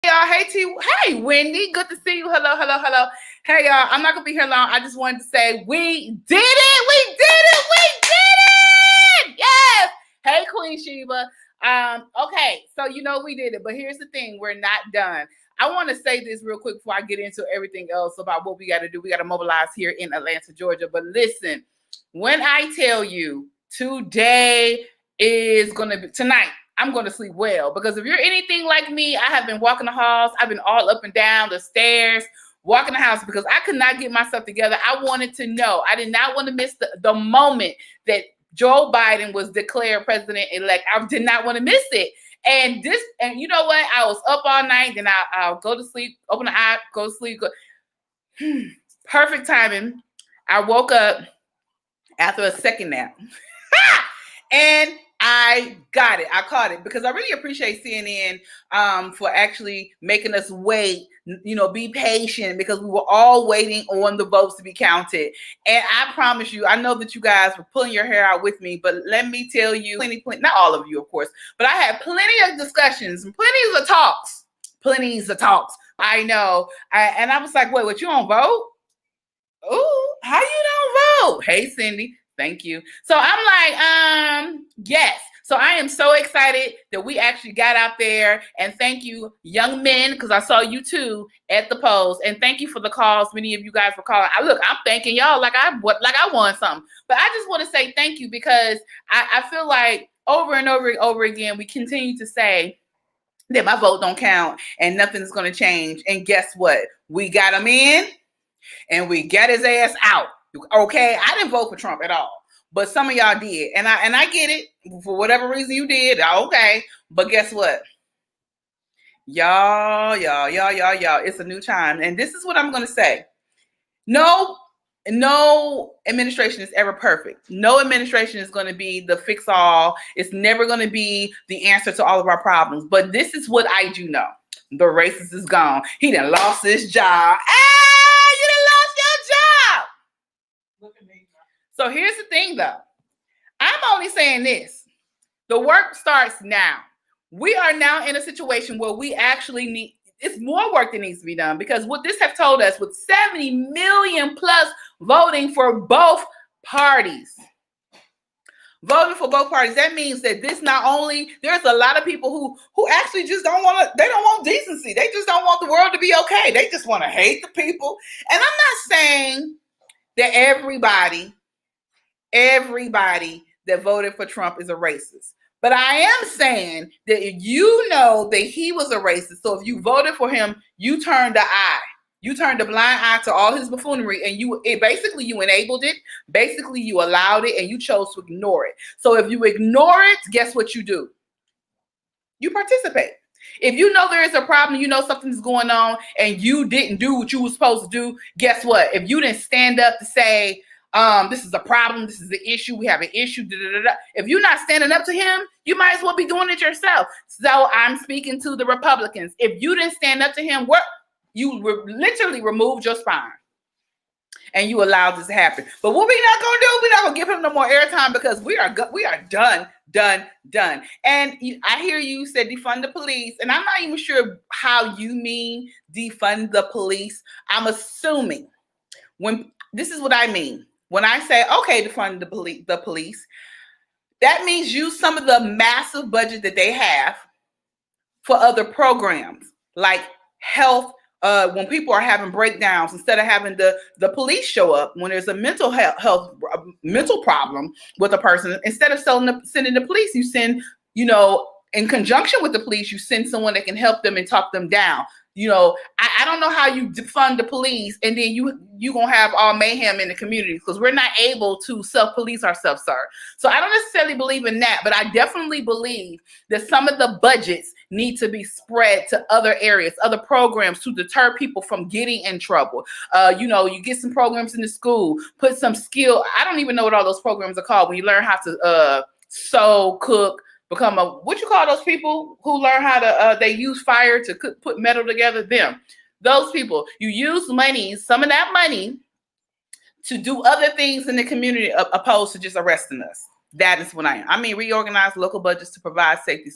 y'all. Hey, Wendy. Good to see you. Hello. Hey, y'all. I'm not going to be here long. I just wanted to say we did it. Yes. Hey, Queen Sheba. Okay, so we did it. But here's the thing. We're not done. I want to say this real quick before I get into everything else about what we got to do. We got to mobilize here in Atlanta, Georgia. But listen, when I tell you today is going to be tonight, I'm going to sleep well, because if you're anything like me, I have been walking the halls. I've been all up and down the stairs, walking the house, because I could not get myself together. I wanted to know. I did not want to miss the moment that Joe Biden was declared president-elect. I did not want to miss it. And you know what? I was up all night. Then I'll go to sleep, open the eye, go to sleep. Perfect timing. I woke up after a second nap. And I got it. I caught it, because I really appreciate CNN for actually making us wait, be patient, because we were all waiting on the votes to be counted. And I promise you, I know that you guys were pulling your hair out with me, but let me tell you, plenty, not all of you, of course, but I had plenty of discussions, plenty of talks. I know. And I was like, wait, what, you don't vote? Ooh, how you don't vote? Hey, Cindy. Thank you. So I'm like, yes. So I am so excited that we actually got out there, and thank you, young men, because I saw you too at the polls, and thank you for the calls. Many of you guys were calling. I'm thanking y'all like I won something, but I just want to say thank you, because I feel like over and over again we continue to say that my vote don't count and nothing's going to change. And guess what? We got him in, and we got his ass out. Okay, I didn't vote for Trump at all, but some of y'all did, and I get it for whatever reason you did. Okay, but guess what, y'all, it's a new time, and this is what I'm gonna say. No administration is ever perfect. No administration is going to be the fix-all. It's never going to be the answer to all of our problems. But this is what I do know: the racist is gone. He done lost his job. So here's the thing, though. I'm only saying this. The work starts now. We are now in a situation where we actually it's more work that needs to be done, because what this have told us, with 70 million plus voting for both parties, that means that this not only, there's a lot of people who actually just don't want decency. They just don't want the world to be okay. They just want to hate the people. And I'm not saying that everybody that voted for Trump is a racist. But I am saying that you know that he was a racist. So if you voted for him, you turned the eye. You turned a blind eye to all his buffoonery, and you enabled it. Basically, you allowed it, and you chose to ignore it. So if you ignore it, guess what you do? You participate. If you know there is a problem, you know something's going on, and you didn't do what you were supposed to do, guess what? If you didn't stand up to say, this is a problem, this is the issue, we have an issue, if you're not standing up to him, you might as well be doing it yourself. So I'm speaking to the Republicans. If you didn't stand up to him, you literally removed your spine, and you allowed this to happen. But what we're not going to do, we're not going to give him no more airtime, because we are done. And I hear you said defund the police, and I'm not even sure how you mean defund the police. I'm assuming this is what I mean. When I say, okay, defund the police, that means use some of the massive budget that they have for other programs, like health. When people are having breakdowns, instead of having the police show up when there's a mental problem with a person, instead of sending the police, you send, in conjunction with the police, you send someone that can help them and talk them down. I don't know how you defund the police and then you gonna have all mayhem in the community, because we're not able to self-police ourselves, sir. So I don't necessarily believe in that, but I definitely believe that some of the budgets need to be spread to other areas, other programs, to deter people from getting in trouble. You get some programs in the school, put some skill. I don't even know what all those programs are called, when you learn how to sew, cook, become what you call those people who learn how to they use fire to put metal together. Those people, you use some of that money to do other things in the community, opposed to just arresting us. That is what I am. I mean, reorganize local budgets to provide safety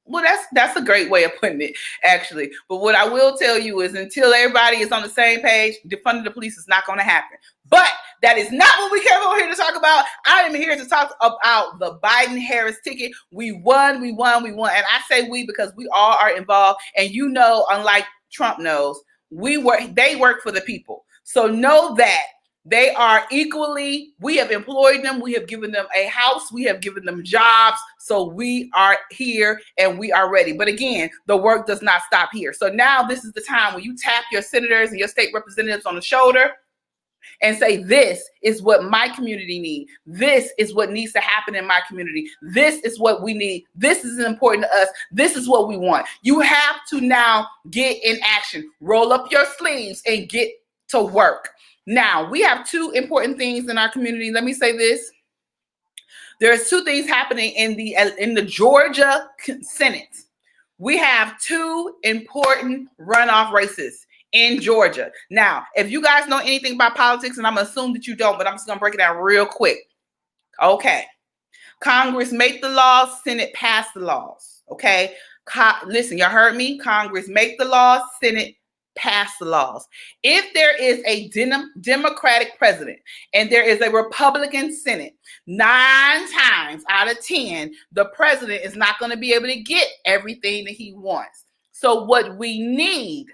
Well, that's a great way of putting it, actually. But what I will tell you is until everybody is on the same page, defunding the police is not going to happen. But that is not what we came over here to talk about. I am here to talk about the Biden-Harris ticket. We won. And I say we because we all are involved. And you know, unlike Trump knows, they work for the people. So know that they are equally, we have employed them, we have given them a house, we have given them jobs, so we are here and we are ready. But again, the work does not stop here. So now this is the time when you tap your senators and your state representatives on the shoulder and say, this is what my community needs. This is what needs to happen in my community. This is what we need. This is important to us. This is what we want. You have to now get in action. Roll up your sleeves and get to work. Now, we have two important things in our community. Let me say this. There's two things happening in the Georgia Senate. We have two important runoff races in Georgia. Now, if you guys know anything about politics, and I'm going to assume that you don't, but I'm just going to break it down real quick. Okay. Congress make the laws, Senate pass the laws. Okay. Listen, y'all heard me? Congress make the laws, Senate pass the laws. If there is a Democratic president and there is a Republican Senate, 9 times out of 10, the president is not going to be able to get everything that he wants. So what we need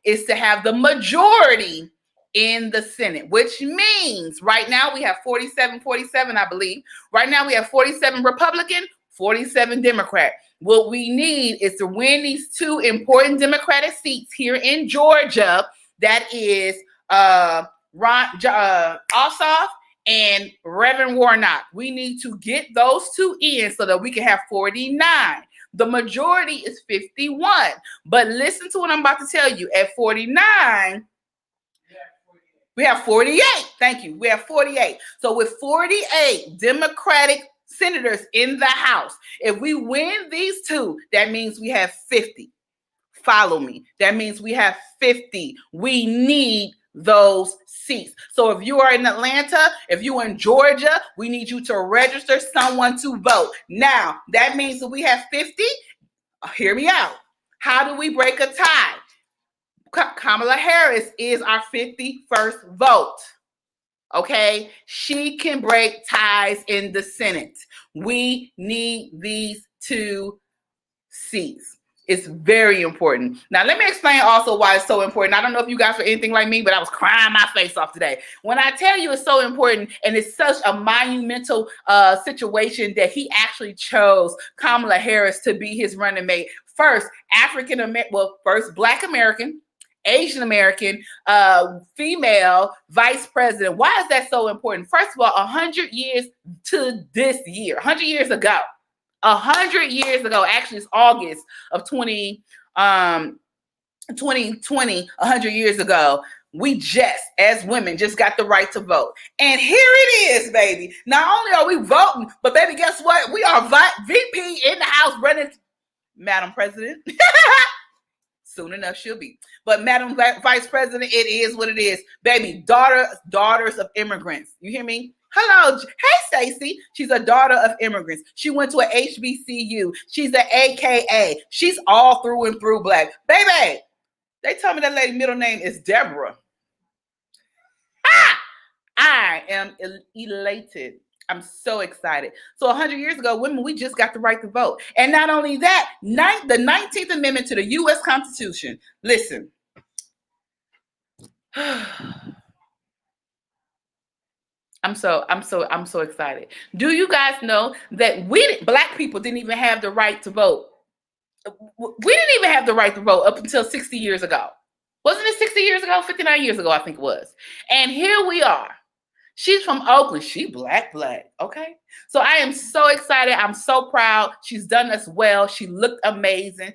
is to have the majority in the Senate, which means right now we have 47, I believe. Right now we have 47 Republican, 47 Democrat. What we need is to win these two important Democratic seats here in Georgia. That is Ron Ossoff and Reverend Warnock. We need to get those two in so that we can have 49. The majority is 51. But listen to what I'm about to tell you. At 49, we have 48. Thank you. We have 48. So with 48 Democratic senators in the House, if we win these two, that means we have 50. Follow me. That means we have 50. We need those seats. So if you are in Atlanta, if you're in Georgia, we need you to register someone to vote. Now, that means that we have 50. Hear me out. How do we break a tie? Kamala Harris is our 51st vote. Okay, she can break ties in the Senate. We need these two seats. It's very important. Now, let me explain also why it's so important. I don't know if you guys are anything like me, but I was crying my face off today. When I tell you it's so important and it's such a monumental situation that he actually chose Kamala Harris to be his running mate. First, first Black American, Asian American, female vice president. Why is that so important? First of all, 100 years to this year, 100 years ago, 100 years ago, actually it's August of 2020, 100 years ago, we just, as women, just got the right to vote. And here it is, baby. Not only are we voting, but baby, guess what? We are VP in the House running, Madam President. Soon enough, she'll be. But Madam Vice President, it is what it is. Baby, daughters of immigrants. You hear me? Hello. Hey, Stacey. She's a daughter of immigrants. She went to a HBCU. She's an AKA. She's all through and through Black. Baby, they told me that lady middle name is Deborah. I am elated. I'm so excited. So 100 years ago, women, we just got the right to vote. And not only that, the 19th Amendment to the U.S. Constitution. Listen. I'm so excited. Do you guys know that Black people didn't even have the right to vote? We didn't even have the right to vote up until 60 years ago. Wasn't it 60 years ago? 59 years ago, I think it was. And here we are. She's from Oakland. She black. Okay. So I am so excited. I'm so proud. She's done us well. She looked amazing.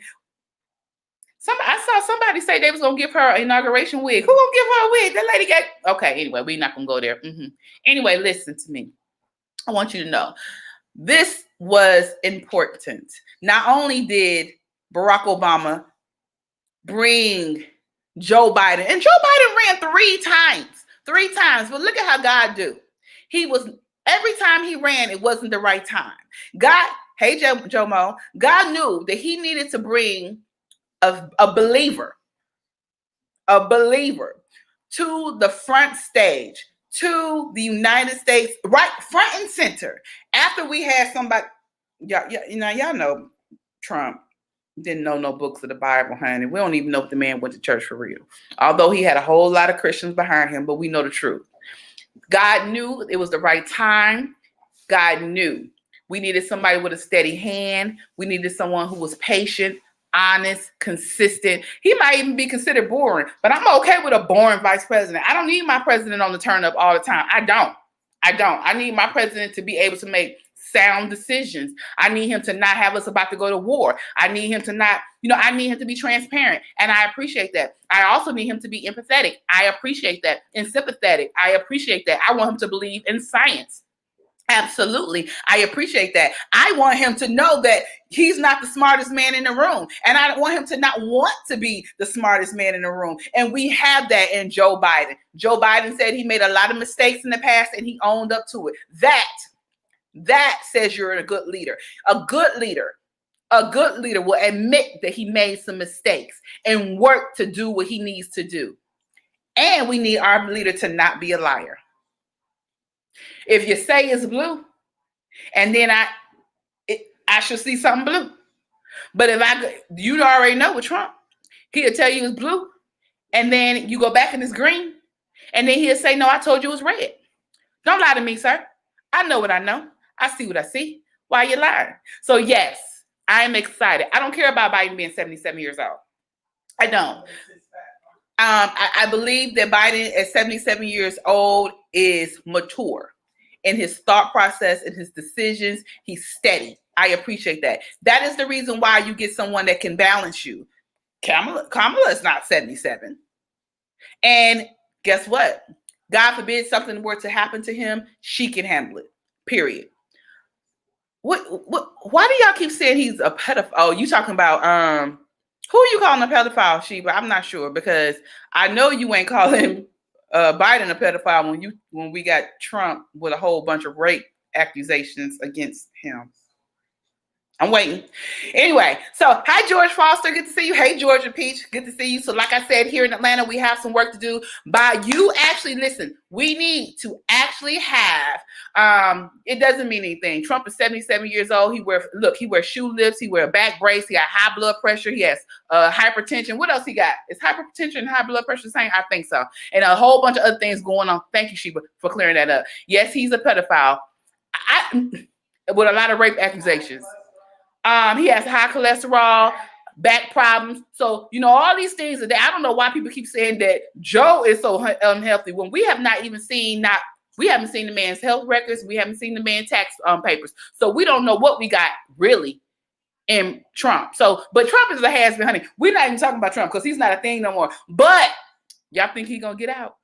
I saw somebody say they was going to give her an inauguration wig. Who going to give her a wig? That lady got... Okay, anyway, we're not going to go there. Anyway, listen to me. I want you to know this was important. Not only did Barack Obama bring Joe Biden, and Joe Biden ran 3 times, but look at how God do. Every time he ran, it wasn't the right time. God Hey, Jomo. God knew that he needed to bring a believer to the front stage, to the United States, right front and center. After we had somebody, y'all know Trump didn't know no books of the Bible, honey. We don't even know if the man went to church for real. Although he had a whole lot of Christians behind him, but we know the truth. God knew it was the right time. God knew we needed somebody with a steady hand. We needed someone who was patient, honest, consistent. He might even be considered boring, but I'm okay with a boring vice president. I don't need my president on the turn up all the time. I don't. I need my president to be able to make sound decisions. I need him to not have us about to go to war. I need him to not, I need him to be transparent. And I appreciate that. I also need him to be empathetic. I appreciate that. And sympathetic. I appreciate that. I want him to believe in science. Absolutely. I appreciate that. I want him to know that he's not the smartest man in the room. And I want him to not want to be the smartest man in the room. And we have that in Joe Biden. Joe Biden said he made a lot of mistakes in the past and he owned up to it. That says you're a good leader. A good leader will admit that he made some mistakes and work to do what he needs to do. And we need our leader to not be a liar. If you say it's blue, and then I should see something blue. But you already know with Trump, he'll tell you it's blue, and then you go back and it's green, and then he'll say, no, I told you it was red. Don't lie to me, sir. I know what I know. I see what I see. Why are you lying? So yes, I am excited. I don't care about Biden being 77 years old. I don't. I believe that Biden at 77 years old is mature in his thought process, in his decisions. He's steady. I appreciate that. That is the reason why you get someone that can balance you. Kamala is not 77. And guess what? God forbid something were to happen to him, she can handle it. Period. Why do y'all keep saying he's a pedophile? Oh, you talking about who are you calling a pedophile, Sheba? I'm not sure, because I know you ain't calling Biden a pedophile when we got Trump with a whole bunch of rape accusations against him. I'm waiting. Anyway, so hi, George Foster. Good to see you. Hey, Georgia Peach. Good to see you. So like I said, here in Atlanta, we have some work to do. Listen, we need to actually have, it doesn't mean anything. Trump is 77 years old. He wears shoe lifts. He wears a back brace. He got high blood pressure. He has hypertension. What else he got? Is hypertension and high blood pressure the same? I think so. And a whole bunch of other things going on. Thank you, Sheba, for clearing that up. Yes, he's a pedophile. With a lot of rape accusations. He has high cholesterol, back problems. So, all these things that I don't know why people keep saying that Joe is so unhealthy when we have not even seen we haven't seen the man's health records. We haven't seen the man's tax papers. So we don't know what we got really in Trump. So, but Trump is a has-been, honey. We're not even talking about Trump because he's not a thing no more. But y'all think he's going to get out?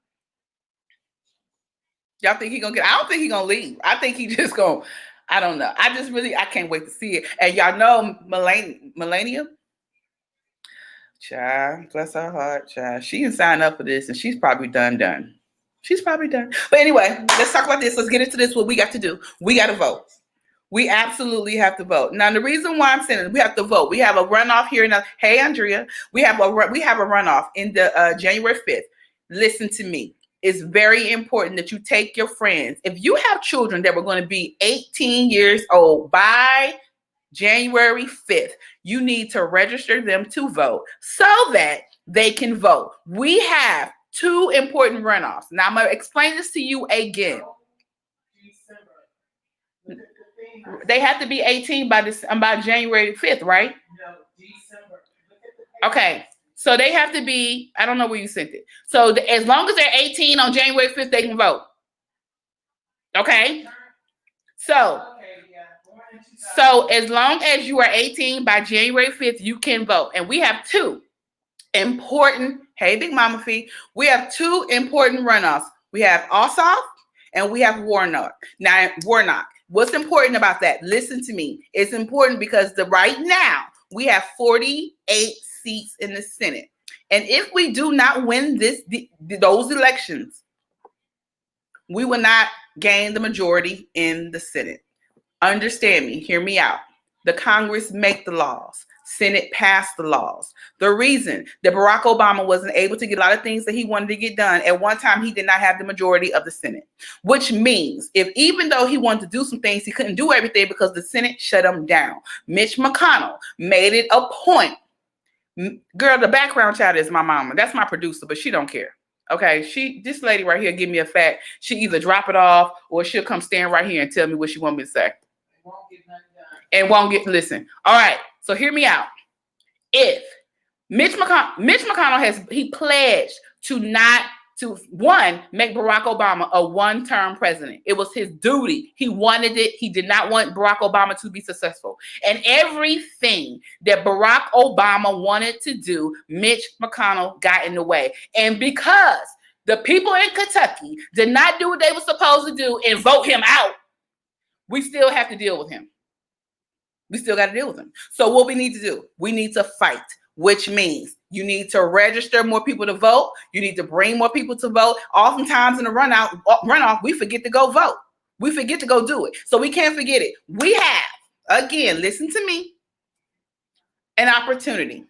Y'all think he's going to get out? I don't think he's going to leave. I think he just going to, I don't know. I can't wait to see it. And y'all know Melania? Child, bless her heart, child. She didn't sign up for this, and she's probably done. She's probably done. But anyway, let's talk about this. Let's get into this. What we got to do. We got to vote. We absolutely have to vote. Now, the reason why I'm saying it, we have to vote. We have a runoff here. Hey, Andrea. We have a runoff in the January 5th. Listen to me. It's very important that you take your friends. If you have children that were going to be 18 years old by January 5th, you need to register them to vote so that they can vote. We have two important runoffs. Now, I'm going to explain this to you again. They have to be 18 by January 5th, right? No, December. Okay. So they have to be, I don't know where you sent it. So as long as they're 18 on January 5th, they can vote. Okay? So as long as you are 18 by January 5th, you can vote. And we have two important, hey, Big Mama Fee, we have two important runoffs. We have Ossoff and we have Warnock. Now, Warnock, what's important about that? Listen to me. It's important because right now we have 48 seats in the Senate. And if we do not win those elections, we will not gain the majority in the Senate. Understand me. Hear me out. The Congress make the laws. Senate passed the laws. The reason that Barack Obama wasn't able to get a lot of things that he wanted to get done, at one time he did not have the majority of the Senate, which means if even though he wanted to do some things, he couldn't do everything because the Senate shut him down. Mitch McConnell made it a point. Girl, the background child is my mama. That's my producer, but she don't care. Okay, this lady right here give me a fact. She either drop it off or she'll come stand right here and tell me what she want me to say. Listen. All right, so hear me out. If Mitch McConnell he pledged to make Barack Obama a one-term president. It was his duty. He wanted it. He did not want Barack Obama to be successful. And everything that Barack Obama wanted to do, Mitch McConnell got in the way. And because the people in Kentucky did not do what they were supposed to do and vote him out, we still have to deal with him. We still got to deal with him. So what we need to do, we need to fight, which means you need to register more people to vote. You need to bring more people to vote. Oftentimes in the runoff, we forget to go vote. We forget to go do it. So we can't forget it. We have, again, listen to me, an opportunity.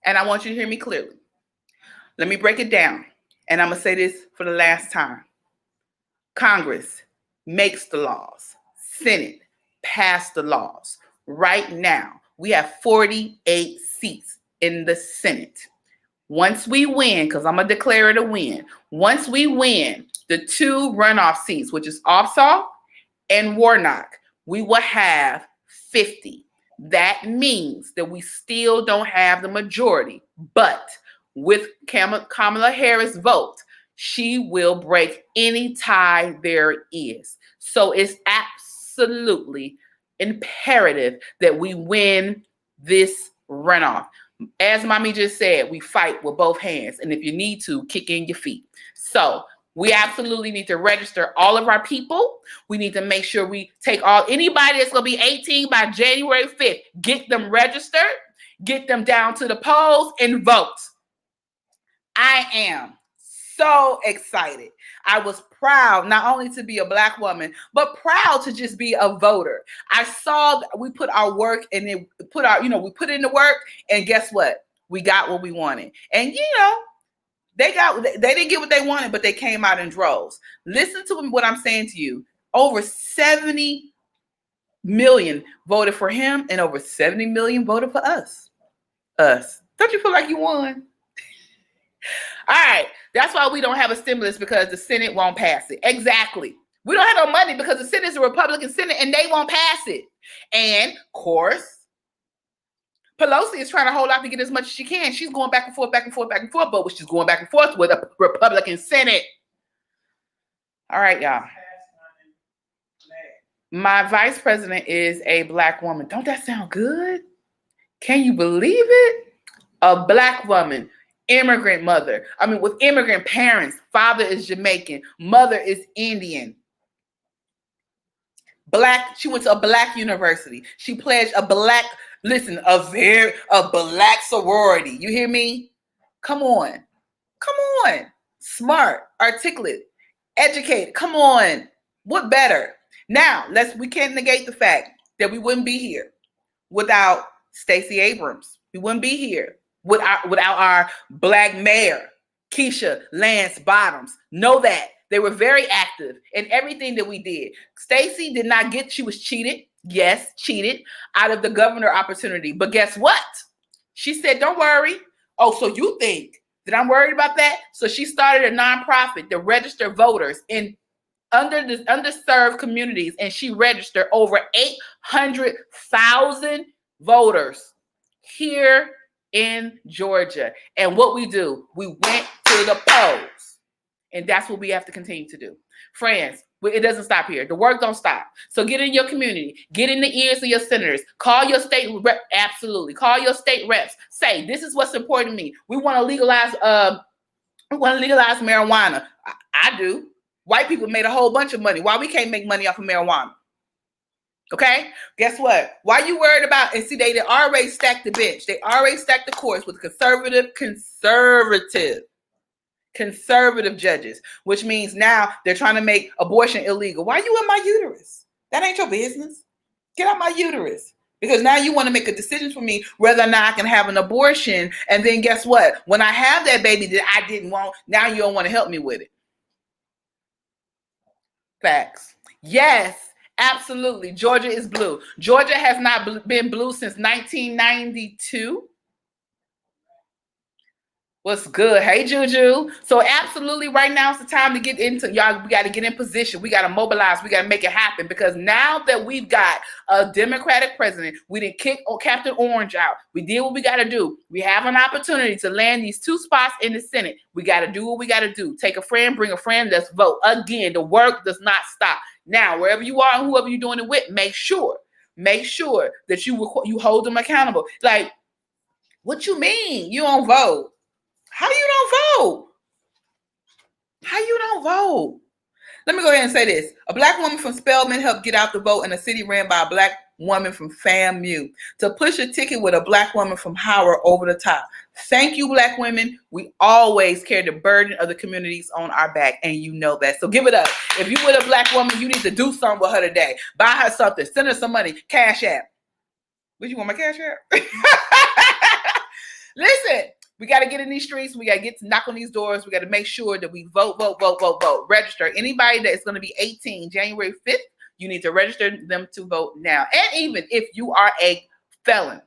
And I want you to hear me clearly. Let me break it down. And I'm going to say this for the last time. Congress makes the laws. Senate passed the laws. Right now, we have 48 seats in the Senate. Once we win, because I'm going to declare it a win, once we win the 2 runoff seats, which is Opsahl and Warnock, we will have 50. That means that we still don't have the majority, but with Kamala Harris' vote, she will break any tie there is. So it's absolutely imperative that we win this runoff. As Mommy just said, we fight with both hands. And if you need to, kick in your feet. So we absolutely need to register all of our people. We need to make sure we take anybody that's going to be 18 by January 5th, get them registered, get them down to the polls and vote. I am so excited. I was proud not only to be a Black woman, but proud to just be a voter. I saw we put our work and we put in the work, and guess what? We got what we wanted. And they didn't get what they wanted, but they came out in droves. Listen to what I'm saying to you. Over 70 million voted for him, and over 70 million voted for us. Don't you feel like you won? All right, that's why we don't have a stimulus, because the Senate won't pass it. Exactly. We don't have no money because the Senate is a Republican Senate and they won't pass it. And of course, Pelosi is trying to hold out to get as much as she can. She's going back and forth, but she's going back and forth with a Republican Senate. All right, y'all. My vice president is a Black woman. Don't that sound good? Can you believe it? A Black woman. Immigrant mother. With immigrant parents. Father is Jamaican. Mother is Indian. Black. She went to a Black university. She pledged a Black sorority. You hear me? Come on. Smart, articulate, educated. Come on. What better? Now, we can't negate the fact that we wouldn't be here without Stacey Abrams. We wouldn't be here without our Black mayor, Keisha Lance Bottoms. Know that. They were very active in everything that we did. Stacey did not she was cheated. Yes, cheated out of the governor opportunity. But guess what? She said, don't worry. Oh, so you think that I'm worried about that? So she started a nonprofit to register voters in underserved communities, and she registered over 800,000 voters here in Georgia. And what we do, we went to the polls, and that's what we have to continue to do. Friends, it doesn't stop here. The work don't stop. So get in your community, get in the ears of your senators, call your state rep. Absolutely, call your state reps. Say, this is what's important to me. We want to legalize marijuana. I do. White people made a whole bunch of money. Why we can't make money off of marijuana? Okay, guess what? Why you worried about? And see, they already stacked the bench. They already stacked the courts with conservative judges, which means now they're trying to make abortion illegal. Why are you in my uterus? That ain't your business. Get out my uterus. Because now you want to make a decision for me whether or not I can have an abortion. And then guess what? When I have that baby that I didn't want, now you don't want to help me with it. Facts. Yes, absolutely. Georgia is blue. Georgia has not been blue since 1992. What's good? Hey, Juju. So absolutely right now is the time to get into, y'all, we got to get in position. We got to mobilize. We got to make it happen, because now that we've got a Democratic president, we didn't kick Captain Orange out. We did what we got to do. We have an opportunity to land these 2 spots in the Senate. We got to do what we got to do. Take a friend, bring a friend, let's vote. Again, the work does not stop. Now, wherever you are and whoever you're doing it with, make sure that you hold them accountable. Like, what you mean you don't vote? How you don't vote? How you don't vote? Let me go ahead and say this. A black woman from Spelman helped get out the vote in a city ran by a black woman from FAMU to push a ticket with a black woman from Howard over the top. Thank you, black women. We always carry the burden of the communities on our back, and you know that. So give it up. If you with a black woman, you need to do something with her today. Buy her something. Send her some money. Cash App. What, you want my Cash App? Listen. We got to get in these streets. We got to get to knock on these doors. We got to make sure that we vote. Register. Anybody that is going to be 18 January 5th, you need to register them to vote now. And even if you are a felon,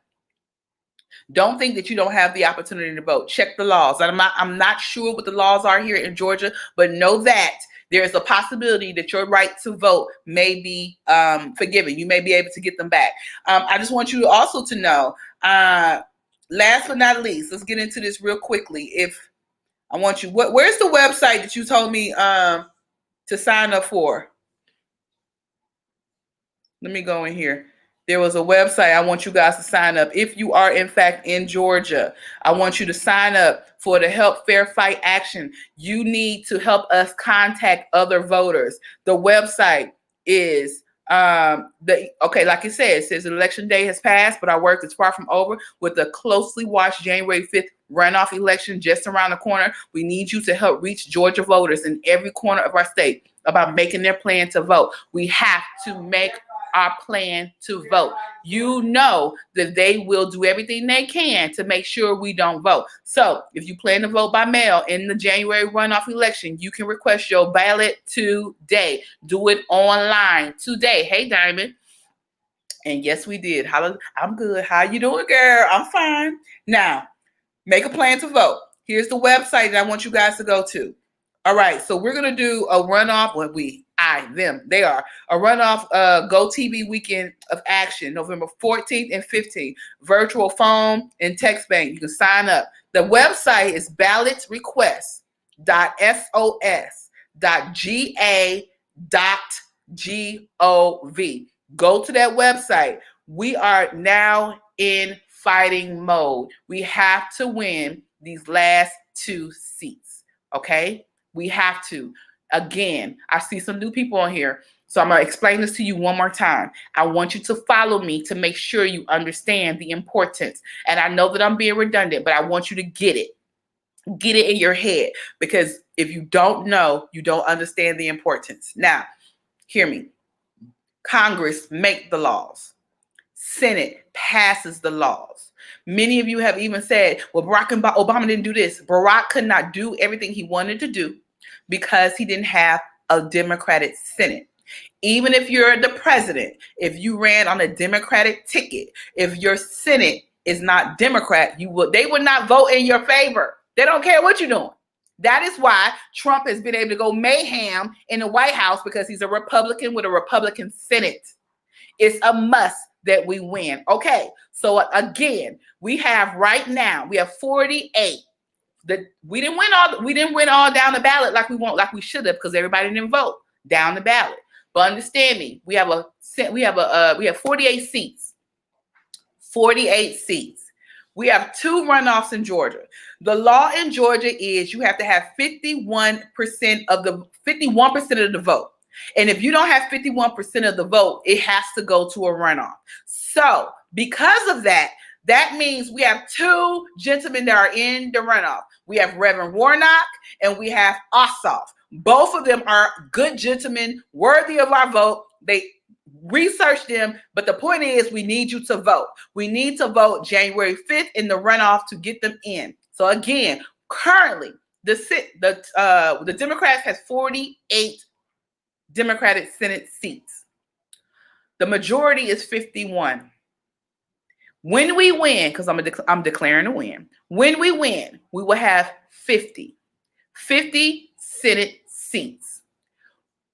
don't think that you don't have the opportunity to vote. Check the laws. I'm not sure what the laws are here in Georgia, but know that there is a possibility that your right to vote may be forgiven. You may be able to get them back. I just want you also to know, last but not least, let's get into this real quickly. If I want you, where's the website that you told me to sign up for? Let me go in here. There was a website I want you guys to sign up. If you are in fact in Georgia, I want you to sign up for the Help Fair Fight Action. You need to help us contact other voters. The website is like it says election day has passed, but our work is far from over. With the closely watched January 5th runoff election just around the corner, we need you to help reach Georgia voters in every corner of our state about making their plan to vote. We have to make our plan to vote. You know that they will do everything they can to make sure we don't vote. So if you plan to vote by mail in the January runoff election, you can request your ballot today. Do it online today. Hey, Diamond. And yes, we did. I'm good. How you doing, girl? I'm fine. Now, make a plan to vote. Here's the website that I want you guys to go to. All right, so we're going to do a runoff. Well, they are a runoff Go TV weekend of action, November 14th and 15th, virtual phone and text bank. You can sign up. The website is ballotrequest.sos.ga.gov. Go to that website. We are now in fighting mode. We have to win these last 2 seats, okay? We have to. Again, I see some new people on here, so I'm going to explain this to you one more time. I want you to follow me to make sure you understand the importance. And I know that I'm being redundant, but I want you to get it. Get it in your head, because if you don't know, you don't understand the importance. Now, hear me. Congress make the laws. Senate passes the laws. Many of you have even said, well, Barack Obama didn't do this. Barack could not do everything he wanted to do because he didn't have a Democratic Senate. Even if you're the president, if you ran on a Democratic ticket, if your Senate is not Democrat, they would not vote in your favor. They don't care what you're doing. That is why Trump has been able to go mayhem in the White House, because he's a Republican with a Republican Senate. It's a must that we win. Okay, so again, we have 48. We didn't win all down the ballot like we should have, because everybody didn't vote down the ballot. But understand me, we have 48 seats. 48 seats. We have 2 runoffs in Georgia. The law in Georgia is you have to have 51% of the vote. And if you don't have 51% of the vote, it has to go to a runoff. So because of that, that means we have 2 gentlemen that are in the runoff. We have Reverend Warnock and we have Ossoff. Both of them are good gentlemen, worthy of our vote. research them. But the point is, we need you to vote. We need to vote January 5th in the runoff to get them in. So again, currently, the Democrats has 48 Democratic Senate seats. The majority is 51. When we win, because I'm declaring a win. When we win, we will have 50 Senate seats.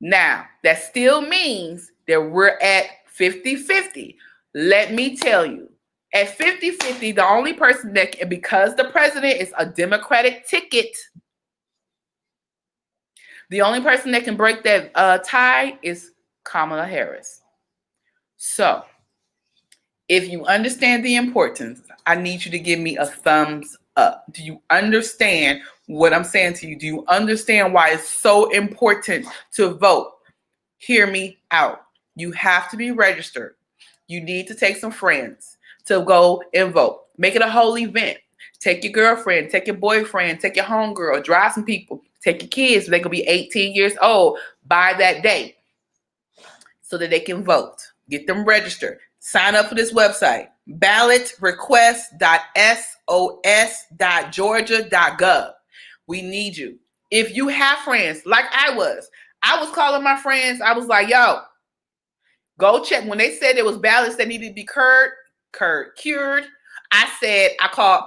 Now, that still means that we're at 50-50. Let me tell you, at 50-50, the only person that, because the president is a Democratic ticket, the only person that can break that tie is Kamala Harris. So, if you understand the importance, I need you to give me a thumbs up. Do you understand what I'm saying to you? Do you understand why it's so important to vote? Hear me out. You have to be registered. You need to take some friends to go and vote. Make it a whole event. Take your girlfriend, take your boyfriend, take your homegirl, drive some people, take your kids. They could be 18 years old by that day so that they can vote. Get them registered. Sign up for this website, ballotrequest.sos.georgia.gov. We need you. If you have friends, like I was calling my friends. I was like, yo, go check. When they said there was ballots that needed to be cured, I said, I called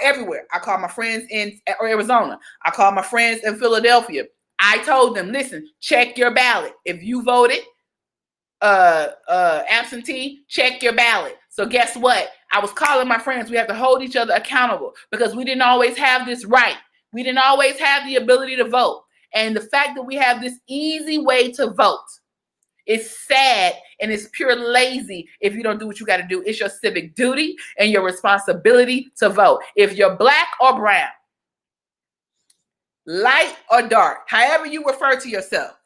everywhere. I called my friends in Arizona. I called my friends in Philadelphia. I told them, listen, check your ballot. If you voted absentee, check your ballot. So guess what? I was calling my friends. We have to hold each other accountable because we didn't always have this right. We didn't always have the ability to vote. And the fact that we have this easy way to vote is sad and it's pure lazy if you don't do what you got to do. It's your civic duty and your responsibility to vote. If you're black or brown, light or dark, however you refer to yourself,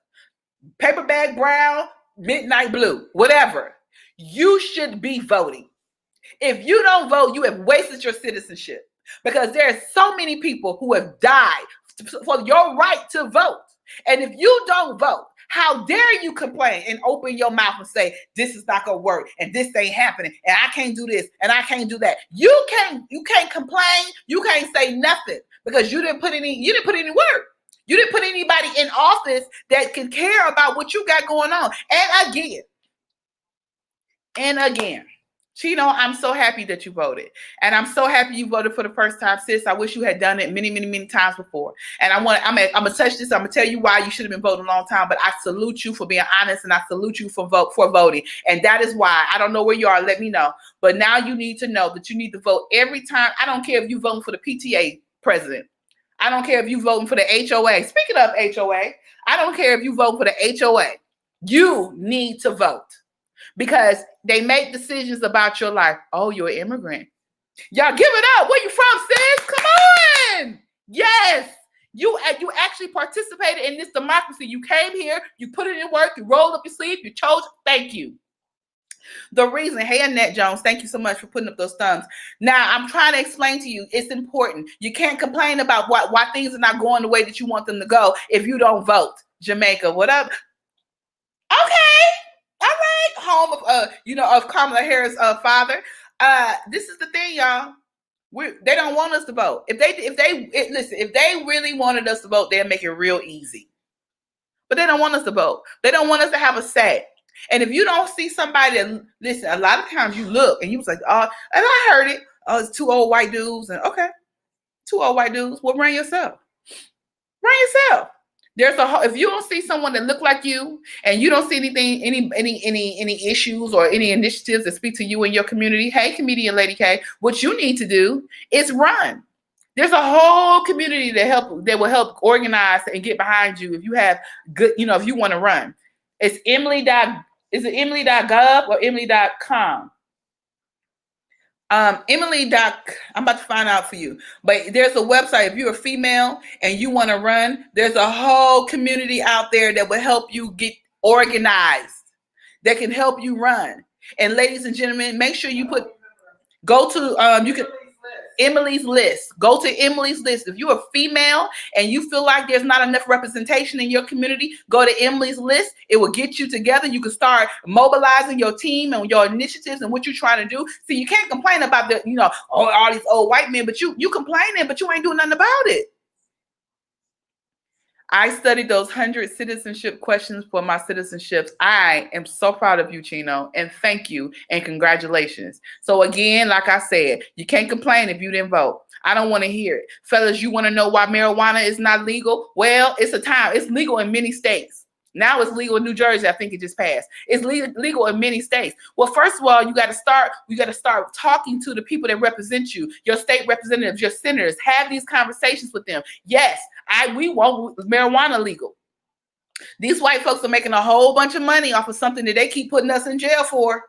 paper bag brown, midnight blue, whatever, you should be voting. If you don't vote, you have wasted your citizenship because there are so many people who have died for your right to vote. And if you don't vote, how dare you complain and open your mouth and say, this is not gonna work and this ain't happening and I can't do this and I can't do that. You can't complain, you can't say nothing because you didn't put any work. You didn't put anybody in office that can care about what you got going on. And again, Chino, I'm so happy that you voted. And I'm so happy you voted for the first time, sis. I wish you had done it many, many, many times before. And I'm gonna touch this. I'm gonna tell you why you should have been voting a long time, but I salute you for being honest and I salute you for voting. And that is why, I don't know where you are, let me know. But now you need to know that you need to vote every time. I don't care if you're voting for the PTA president. I don't care if you're voting for the HOA. Speaking of HOA, I don't care if you're voting for the HOA. You need to vote because they make decisions about your life. Oh, you're an immigrant. Y'all give it up. Where you from, sis? Come on. Yes. You actually participated in this democracy. You came here. You put it in work. You rolled up your sleeve. You chose. Thank you. The reason, hey, Annette Jones, thank you so much for putting up those thumbs. Now, I'm trying to explain to you, it's important. You can't complain about why things are not going the way that you want them to go if you don't vote. Jamaica, what up? Okay, all right. Home of Kamala Harris' father. This is the thing, y'all. They don't want us to vote. If they really wanted us to vote, they'll make it real easy. But they don't want us to vote. They don't want us to have a say. And if you don't see somebody that, listen, a lot of times you look and you was like, oh, and I heard it. Oh, it's two old white dudes. And okay, two old white dudes. Well, run yourself. Run yourself. If you don't see someone that look like you and you don't see anything, any issues or any initiatives that speak to you in your community, hey, comedian Lady K, what you need to do is run. There's a whole community that will help organize and get behind you if you have good, if you want to run. It's is it Emily.gov or Emily.com? I'm about to find out for you. But there's a website. If you're a female and you want to run, there's a whole community out there that will help you get organized, that can help you run. And ladies and gentlemen, make sure you go to, you can, Emily's List. Go to Emily's List. If you're a female and you feel like there's not enough representation in your community, go to Emily's List. It will get you together. You can start mobilizing your team and your initiatives and what you're trying to do. See, you can't complain about all these old white men, but you complaining, but you ain't doing nothing about it. I studied those 100 citizenship questions for my citizenships. I am so proud of you, Chino, and thank you and congratulations. So again, like I said, you can't complain if you didn't vote. I don't want to hear it. Fellas, you want to know why marijuana is not legal? Well, it's legal in many states. Now it's legal in New Jersey. I think it just passed. It's legal in many states. Well, first of all, you got to start talking to the people that represent you, your state representatives, your senators. Have these conversations with them. Yes, we want marijuana legal. These white folks are making a whole bunch of money off of something that they keep putting us in jail for.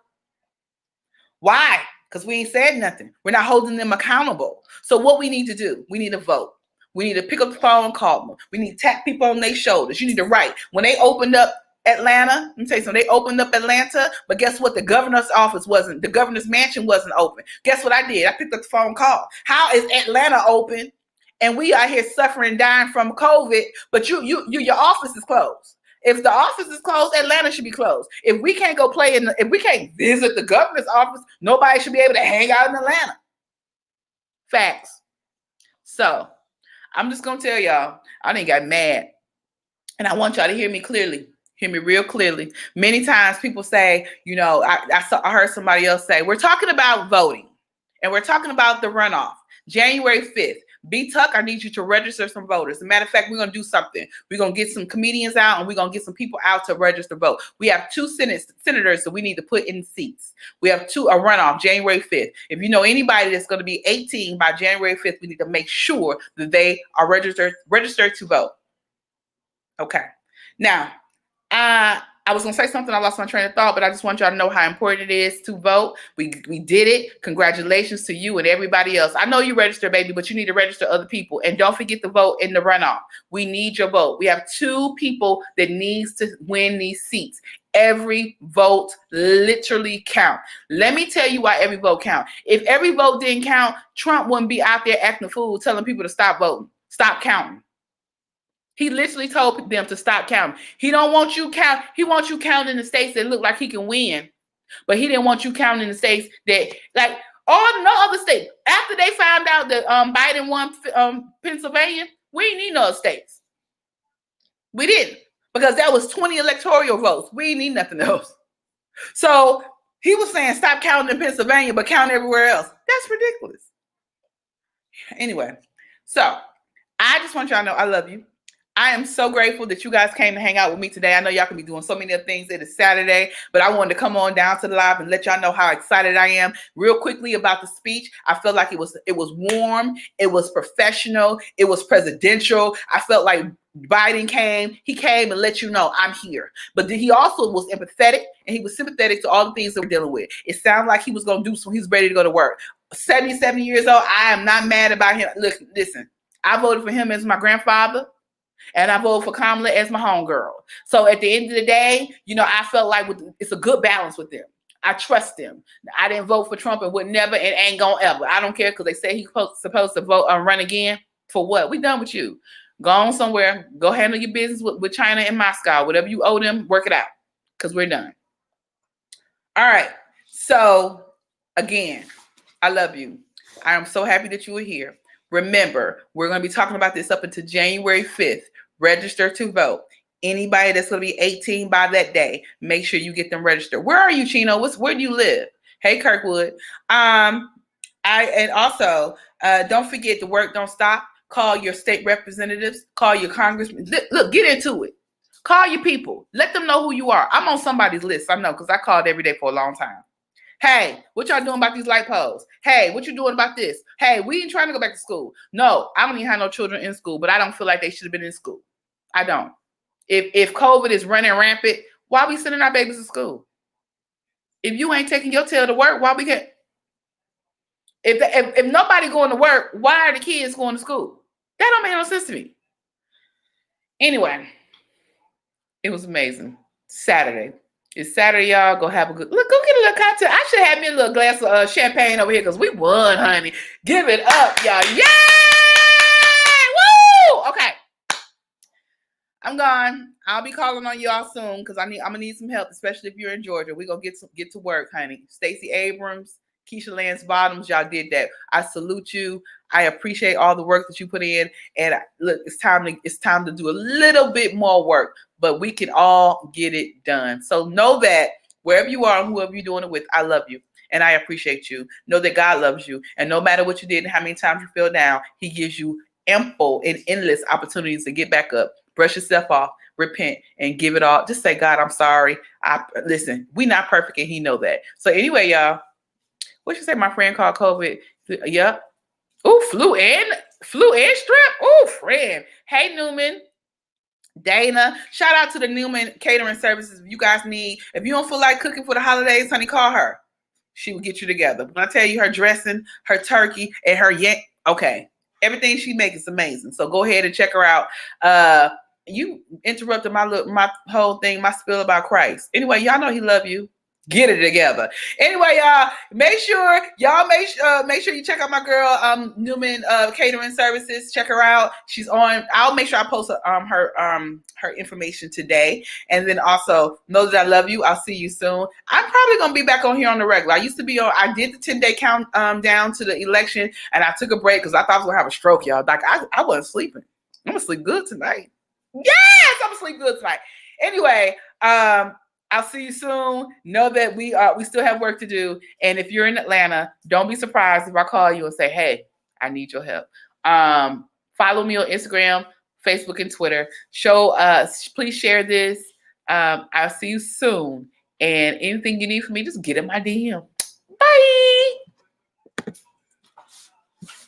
Why? Because we ain't said nothing. We're not holding them accountable. So what we need to do, we need to vote. We need to pick up the phone and call them. We need to tap people on their shoulders. You need to write. When they opened up Atlanta, let me tell you something, they opened up Atlanta, but guess what? The governor's mansion wasn't open. Guess what I did? I picked up the phone call. How is Atlanta open and we are here suffering, dying from COVID, but your office is closed? If the office is closed, Atlanta should be closed. If we can't go if we can't visit the governor's office, nobody should be able to hang out in Atlanta. Facts. So I'm just going to tell y'all, I didn't got mad. And I want y'all to hear me clearly. Hear me real clearly. Many times people say, I heard somebody else say, we're talking about voting. And we're talking about the runoff. January 5th. B-Tuck, I need you to register some voters. As a matter of fact, we're going to do something. We're going to get some comedians out and we're going to get some people out to register vote. We have 2 senators that we need to put in seats. We have a runoff January 5th. If you know anybody that's going to be 18 by January 5th, we need to make sure that they are registered to vote. Okay. Now, I was going to say something. I lost my train of thought, but I just want y'all to know how important it is to vote. We did it. Congratulations to you and everybody else. I know you registered, baby, but you need to register other people. And don't forget to vote in the runoff. We need your vote. We have 2 people that needs to win these seats. Every vote literally count. Let me tell you why every vote count. If every vote didn't count, Trump wouldn't be out there acting a fool, telling people to stop voting, stop counting. He literally told them to stop counting. He don't want you count. He wants you counting in the states that look like he can win, but he didn't want you counting in the states that no other state. After they found out that Biden won Pennsylvania, we didn't need no other states. We didn't, because that was 20 electoral votes. We didn't need nothing else. So he was saying stop counting in Pennsylvania, but count everywhere else. That's ridiculous. Anyway, so I just want y'all to know I love you. I am so grateful that you guys came to hang out with me today. I know y'all can be doing so many other things. It is Saturday, but I wanted to come on down to the live and let y'all know how excited I am. Real quickly about the speech, I felt like it was warm, it was professional, it was presidential. I felt like Biden came and let you know I'm here. But he also was empathetic and he was sympathetic to all the things that we're dealing with. It sounded like he was going to do so. He's ready to go to work. 77 years old. I am not mad about him. Listen, I voted for him as my grandfather. And I voted for KAMALA as my homegirl. So at the end of the day, I felt like it's a good balance with them. I trust them. I didn't vote for Trump and would never and ain't gonna ever. I don't care because they say he's supposed to run again. For what? We done with you. Go on somewhere. Go handle your business with China and Moscow. Whatever you owe them, work it out because we're done. All right. So again, I love you. I am so happy that you were here. Remember, we're going to be talking about this up until January 5th. Register to vote. Anybody that's going to be 18 by that day, make sure you get them registered. Where are you, Chino? Where do you live? Hey, Kirkwood. And also, don't forget, the work don't stop. Call your state representatives. Call your congressmen. Look, get into it. Call your people. Let them know who you are. I'm on somebody's list. I know because I called every day for a long time. Hey, what y'all doing about these light poles? Hey, what you doing about this? Hey, we ain't trying to go back to school. No, I don't even have no children in school, but I don't feel like they should have been in school. I don't. If COVID is running rampant, why we sending our babies to school? If you ain't taking your tail to work, why we can't? If nobody going to work, why are the kids going to school? That don't make no sense to me. Anyway, it was amazing. Saturday. It's Saturday, y'all. Go have a good look. Go get a little cocktail. I should have me a little glass of champagne over here because we won, honey. Give it up, y'all. Yay! Woo! Okay. I'm gone. I'll be calling on y'all soon because I'm gonna need some help, especially if you're in Georgia. We're gonna get to work, honey. Stacey Abrams, Keisha Lance Bottoms, y'all did that. I salute you. I appreciate all the work that you put in. And look, it's time to do a little bit more work, but we can all get it done. So know that wherever you are, whoever you're doing it with, I love you. And I appreciate you. Know that God loves you. And no matter what you did and how many times you fell down, he gives you ample and endless opportunities to get back up. Brush yourself off, repent, and give it all. Just say, God, I'm sorry. Listen, we not perfect, and he know that. So anyway, y'all, what you say? My friend called COVID. Yep. Oh, flu and strep. Oh, friend. Hey, Newman. Dana, shout out to the Newman Catering Services. If you guys need, if you don't feel like cooking for the holidays, honey, call her. She will get you together. When I tell you her dressing, her turkey, and her okay. Everything she makes is amazing. So go ahead and check her out. You interrupted my whole thing, my spiel about Christ. Anyway, y'all know he love you. Get it together. Anyway, y'all, make sure you check out my girl Newman Catering Services. Check her out. She's on. I'll make sure I post her information today. And then also know that I love you. I'll see you soon. I'm probably gonna be back on here on the regular. I used to be on. I did the 10-day count down to the election, and I took a break because I thought I was gonna have a stroke, y'all. Like I wasn't sleeping. I'm gonna sleep good tonight. Yes, I'm gonna sleep good tonight. Anyway, I'll see you soon. Know that we still have work to do. And if you're in Atlanta, don't be surprised if I call you and say, hey, I need your help. Follow me on Instagram, Facebook, and Twitter. Please share this. I'll see you soon. And anything you need from me, just get in my DM. Bye.